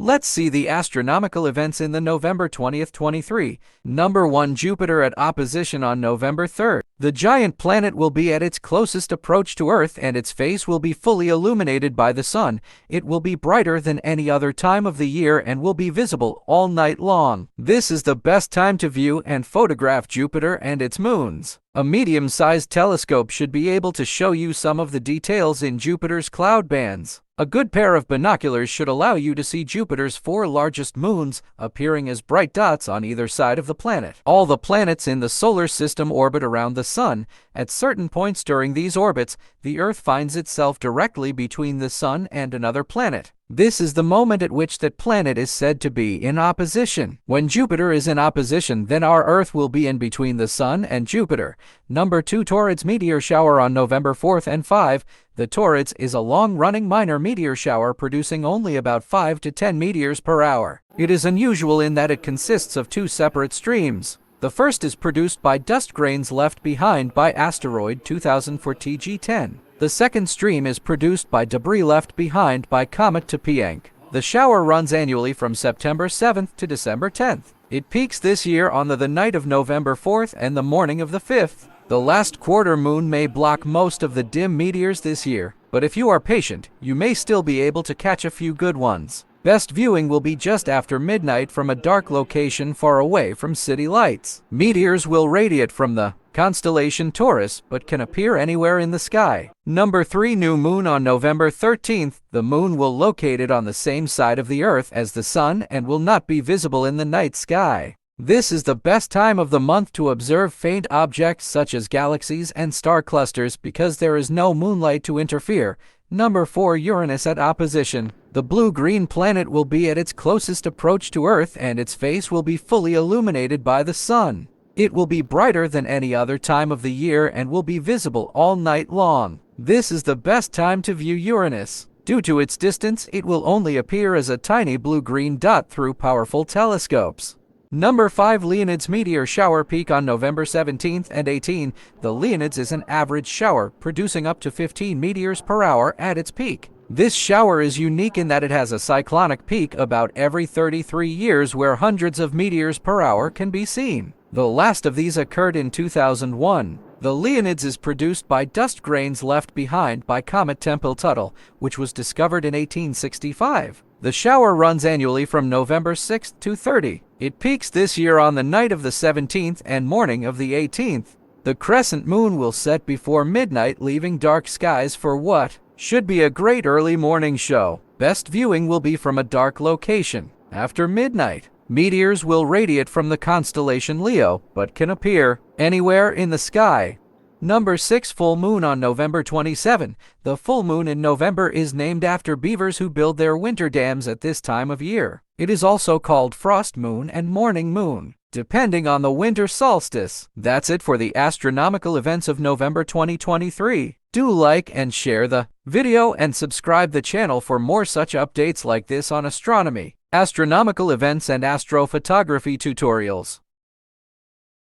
Let's see the astronomical events in the November 20th, 23. Number 1. Jupiter at opposition on November 3rd. The giant planet will be at its closest approach to Earth and its face will be fully illuminated by the sun. It will be brighter than any other time of the year and will be visible all night long. This is the best time to view and photograph Jupiter and its moons. A medium-sized telescope should be able to show you some of the details in Jupiter's cloud bands. A good pair of binoculars should allow you to see Jupiter's 4 largest moons appearing as bright dots on either side of the planet. All the planets in the solar system orbit around the sun. At certain points during these orbits, the Earth finds itself directly between the sun and another planet. This is the moment at which that planet is said to be in opposition. When Jupiter is in opposition, then our Earth will be in between the Sun and Jupiter. Number 2. Taurids Meteor Shower on November 4th and 5. The Taurids is a long-running minor meteor shower producing only about 5 to 10 meteors per hour. It is unusual in that it consists of 2 separate streams. The first is produced by dust grains left behind by asteroid 2004 TG10. The second stream is produced by debris left behind by comet Tapiank. The shower runs annually from September 7th to December 10th. It peaks this year on the night of November 4th and the morning of the 5th. The last quarter moon may block most of the dim meteors this year, but if you are patient, you may still be able to catch a few good ones. Best viewing will be just after midnight from a dark location far away from city lights. Meteors will radiate from the constellation Taurus, but can appear anywhere in the sky. Number 3. New moon on November 13th. The moon will locate it on the same side of the Earth as the sun and will not be visible in the night sky. This is the best time of the month to observe faint objects such as galaxies and star clusters because there is no moonlight to interfere. Number 4. Uranus at opposition. The blue-green planet will be at its closest approach to Earth and its face will be fully illuminated by the sun. It will be brighter than any other time of the year and will be visible all night long. This is the best time to view Uranus. Due to its distance, it will only appear as a tiny blue-green dot through powerful telescopes. Number 5. Leonids Meteor Shower Peak on November 17th and 18th. The Leonids is an average shower, producing up to 15 meteors per hour at its peak. This shower is unique in that it has a cyclonic peak about every 33 years where hundreds of meteors per hour can be seen. The last of these occurred in 2001. The Leonids is produced by dust grains left behind by comet Tempel-Tuttle, which was discovered in 1865. The shower runs annually from November 6th to 30. It peaks this year on the night of the 17th and morning of the 18th. The crescent moon will set before midnight, leaving dark skies for what should be a great early morning show. Best viewing will be from a dark location. After midnight, meteors will radiate from the constellation Leo, but can appear anywhere in the sky. Number 6. Full moon on November 27. The full moon in November is named after beavers who build their winter dams at this time of year. It is also called frost moon and morning moon, depending on the winter solstice. That's it for the astronomical events of November 2023. Do like and share the video and subscribe the channel for more such updates like this on astronomy, astronomical events and astrophotography tutorials.